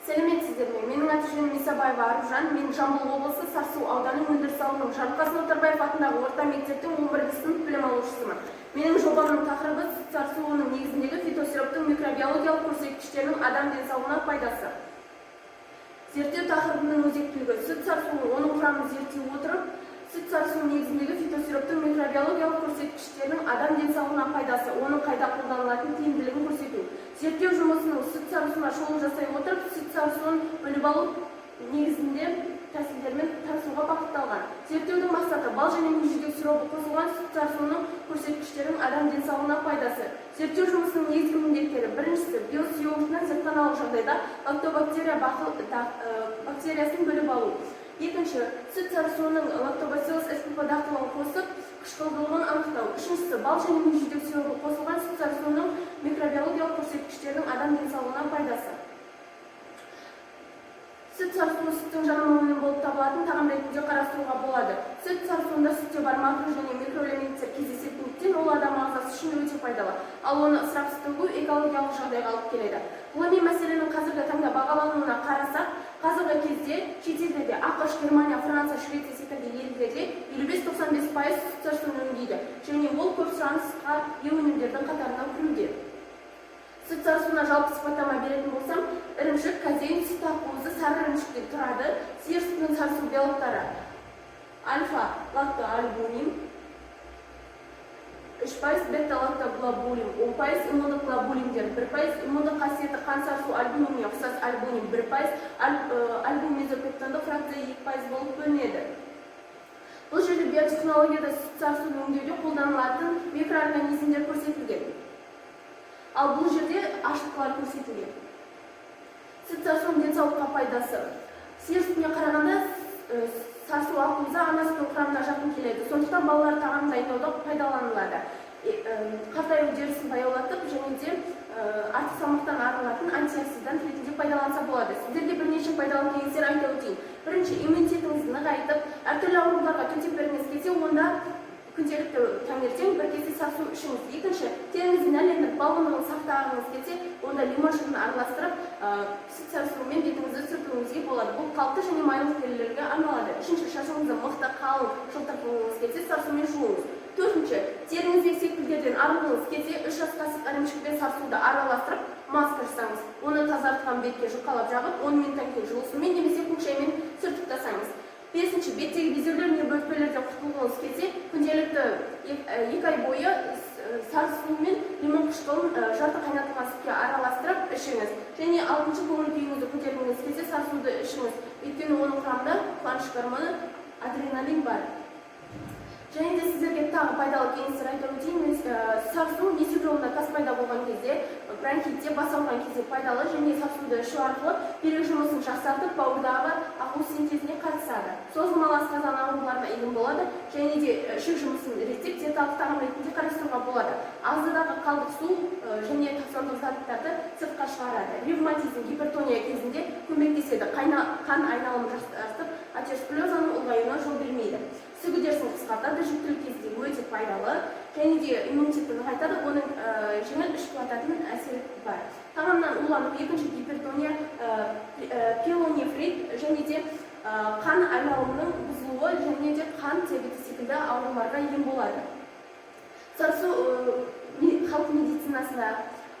Сәлеметсіздер ме? Менің аты-жөнім Исабаева Аружан. Мен Жамбыл облысы Сарысу ауданы өндіріс ауылының Жарылқасын Отарбаев атындағы орта мектептің 11 сынып білім алушысымын. Менің жобамның тақырыбы сүт сарысуының негізіндегі фитосироптың микробиологиялық көрсеткіштерінің адам денсаулығына пайдасы. Зерттеу тақырыбының өзектілігі. Сүт сарысуының оның құрамын зерттей отырып, сүт сарысуының негізіндегі фитосироптың микробиологиялық көрсеткіштерінің адам денсаулығына пайдасы, оның қайда қолданылатын тиімділігін көрсету. Зерттеу жұмысының сүт сарысуына шолу жасай отырып, сүт сарысуын бөліп алу негізінде тәсілдермен танысуға бағытталған. Зерттеудің мақсаты бал және мүйізжидек сиропы қосылған сүт сарысуының көрсеткіштерінің адам денсаулығына пайдасы. Зерттеу жұмысының негізгі міндеттері: біріншісі, биосүйеуішінің зертханалық жағдайда лактобактерия бактериясын бөліп алу. Екінші, сүт сарысуының лактобациллус spp дақтылығын қосып, қышқылдылығын анықтау. Үшіншісі, бал және мүйізжидек сиропы қосылған сүт сарысуының микробиологиялық көрсеткіштерінің адам денсаулығына пайдасы. Сүт сарысуы сүттің жануынан болып табылатын тағам ретінде қарастыруға болады. Сүт сарысуында сүтте бар макро және микроэлементтер кездесетіндіктен ол адам ағзасы үшін өте пайдалы. Ал оны ысырапсыз төгу экологиялық жағдайға алып келеді. Ғылыми мәселенің қазіргі таңда бағалануына қарасақ, қазіргі кезде шетелде де ақш, Германия, Франция, Швеция секілді елдерде 55-95% сүт сарысуын өңдейді және ол көп сұранысқа ие өнімдердің қатарына кіруде. Сүт сарысуына жалпы сипаттама беретін болсам, ірімшік, казеин, сүт ақуызы сары ірімшіктен тұрады. Сиыр сүтінің сарысу белоктары: альфа-лактоальбумин, 3% бета-лактобулин, 10% иммундық глобулиндер, 1% иммундық қасиеті қан сарысу альбуминіне ұқсас альбумин, 1% альбумизопептонды фракция 2% болып бөлінеді. Бұл жерде биотехнологияда сүт сарысуын өңдеуде қолданылатын микроорганизмдер көрсетілген. Ал бұл жерде ашытқылар көрсетілген. Сүт сарысуының денсаулыққа пайдасы. Сиыр сүтіне қарағанда сарысу ақуызы ана сүтінің құрамына жақын келеді. Сондықтан балалар тағам дайындауда пайдаланылады. Қартаю үдерісін баяулатып және де артық салмақтан арылатын антиоксидант ретінде пайдаланса болады. Сіздерге бірнеше пайдалы кеңестер айта өтейін. Бірінші, иммунитетіңізді нығайтып, әртүрлі ауруларға төтеп бергіңіз келсе, онда күнделікті таңертең бір кесе сарысу ішіңіз. Екінші, теріңізді нәлендіріп, балғындығын сақтағыңыз келсе, онда лимон шырынын араластырып, сүт сарысуымен бетіңізді сүртуіңізге болады. Бұл қалыпты және майлы терілерге арналады. Үшінші, шашыңызды мықты, қалың жылтыртқыңыз келсе, сарысумен жуыңыз. Төртінші, теріңізде секпілдерден арылғыңыз келсе, 3 ас қасық ірімшікпен сарысуды араластырып, маска жасаңыз. Оны тазартқан бетке жұқалап жағып, 10 минуттан кейін жылы сумен немесе көк шаймен сүртіп тастаңыз. Бесінші, беттегі безеулер мен бөртпелерден құтылғыңыз келсе, күнделікті 2 ай бойы сарысу мен лимон қышқылын жарты қайнатылған сүтке араластырып ішіңіз. Және 6-шы, көңіл күйіңізді көтергіңіз келсе, сарысуды ішіңіз. Өйткені оның құрамында қуаныш гормоны адреналин бар. Және де сіздерге тағы пайдалы кеңестер айта өтейін. Сарысу несеп жолында газ пайда болған кезде, бронхитте, бас ауырған кезде пайдалы және сарысуды ішу арқылы бүйрек жұмысын жақсартып, бауырдағы ақуыз синтезіне қатысады. Созылмалы асқазан ауруларына ем болады және де ішек жұмысын реттеп, диеталық тағам ретінде қарастыруға болады. Ағзадағы қалдық су және токсиндік заттарды сыртқа шығарады. Ревматизм, гипертония кезінде көмектеседі. Қан айналымын жақсартып, атеросклерозның ұлғаюына жол бермейді. Сүт үдерісін қысқартады, жүктілік кезде өте пайдалы және де иммунитетті нығайтады, оның жеңіл іш қуататын әсері бар. Тағамнан улану, екінші гипертония, пиелонефрит және де қан айналымының бұзылуы және де қан диабеті секілді ауруларға ем болады. Сарысу халық медицинасында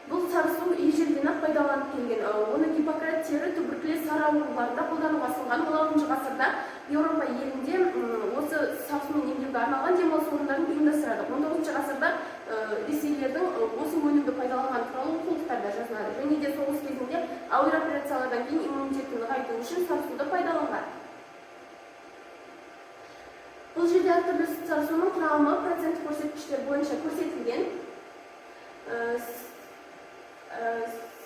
бұл сарысу ежелден-ақ пайдаланып келген. Оны Гиппократ тері, туберкулез, сары ауруларында қолдануға ұсынған. 16-шы ғасырда Еуропа елінде осы сарысумен емдеуге арналған демалыс орындарын ұйымдастырады. 19-шы ғасырда ресейлердің осы өнімді пайдаланған туралы оқулықтарда жазылады. Және де соғыс кезінде ауыр операциялардан кейін иммунитетті нығайту үшін сарысуды пайдаланған. Бұл жерде әртүрлі сүт сарысуының құрамы процент көрсеткіштер бойынша көрсетілген.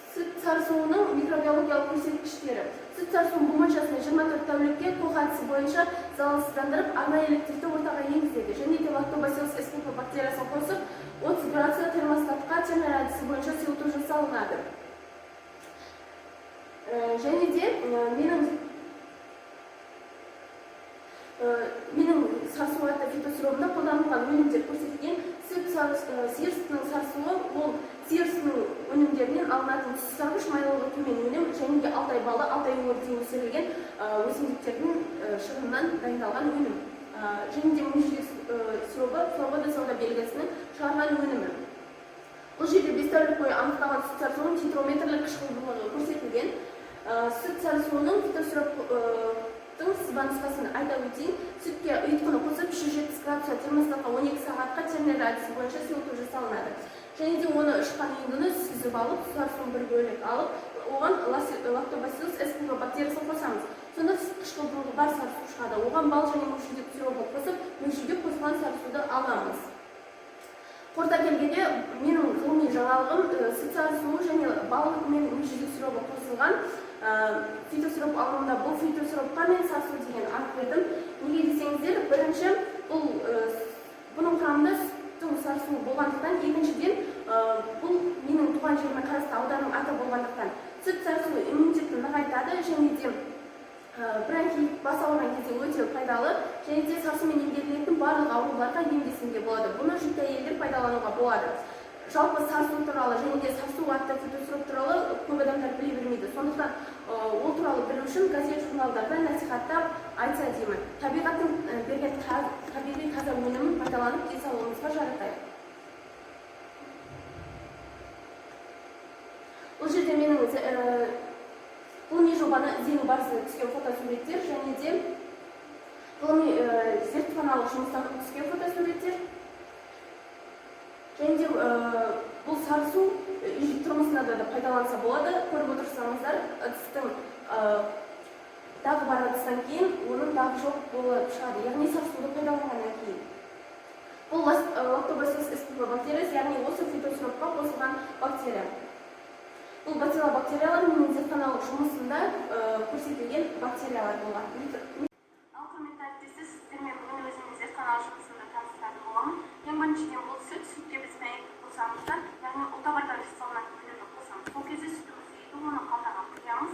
Сүт сарысуының микробиологиялық көрсеткіштері. Сүт сарысуының бумашасына 24 тәулікке КОХ әдісі бойынша залалсыздандырып, арнайы электривті ортаға енгізеді. Және де лактобациллус spp бактериясын қосып, 30 градуста термостатқа термер әдісі бойынша сұйылту жасалынады. Және де менің сарысу атты фитосиробында қолданылған өнімдер көрсетілген. Сиыр сүтінің сарысуы ол сиыр сүтінің өнімдерінен алынатын тұздағыш майлылығы төмен өнім және де 6 ай Алтай балы, Алтай өңірінде өсірілген өсімдіктердің шығымынан дайындалған өнім. Және де мүжілік сиробы свобода сауда белгісінің шығарған өнімі. Бұл жерде 5 тәулік бойы анықталған сүт сарысуының титрометрлік қышқылдылығы көрсетілген. Сүт сарысуының фитосироптың сызба нұсқасын айта өтейін. Сүтке ұйытқыны қосып 370 градусқа термостатқа 12 сағатқа термер әдісі бойынша суыту жасалынады. Және де оны шыққан үйіндіні сүзіп алып, сарысуын бір бөлек алып, оған лактобациллус эспиго бактериясын қосамыз. Сонда қышқылдылығы бар сарысу шығады. Оған бал және мүжілік сиробы қосып, мүжілік қосылған сарысуды аламыз. Қорыта келгенде менің ғылыми жаңалығым сүт сарысуы және бал мен мүжілік сиробы қосылған фитосироп алымында бұл фитосиропқа мен сарысу деген ат бердім. Неге десеңіздер, бірінші бұның құрамында сүттің сарысуы болғандықтан, екіншіден бұл менің туған жеріме қарасты ауданның аты болғандықтан сүт сарысуы иммунитетті нығайтады және де бронхит, бас ауырған кезде өте пайдалы, және де сарысумен емделетін барлық ауруларға емдесуге болады. Бұны жүкті әйелдер пайдалануға болады. Жалпы сарысу туралы және де сарысу атты фитосироп туралы көп адамдар біле бермейді. Сондықтан ол туралы білу үшін газет журналдарда насихаттап айтса деймін. Табиғаттың берген табиғи таза өнімін пайдаланып денсаулығымызға жаратайық. Бұл жерде менің ғылыми жобаны іздену барысында түскен фотосуреттер және де ғылыми зертханалық жұмыстан түскен фотосуреттер. Және де бұл сарысу тұрмысында да пайдаланса болады. Көріп отырсаңыздар, ыдыстың дағы бар ыдыстан кейін оның дағы жоқ болып шығады. Яғни сарысуды пайдаланғаннан кейін. Бұл лактобациллус эспиго бактериясы, яғни осы фитосиропқа қосылған бактерия. Бұл бациллобактериялар менің зертханалық жұмысында көрсетілген бактериялар болған. Ал құрметті әріптестер, сіздермен бүгін өзімнің зертханалық жұмысымды таныстыратын боламын. Ең біріншіден бұл сүтке біз мәйек қосамыздар, яғни ұлтабардан жасалынатын өнімді қосамыз. Сол кезде сүтіміз үйді, оны қалтаға құямыз.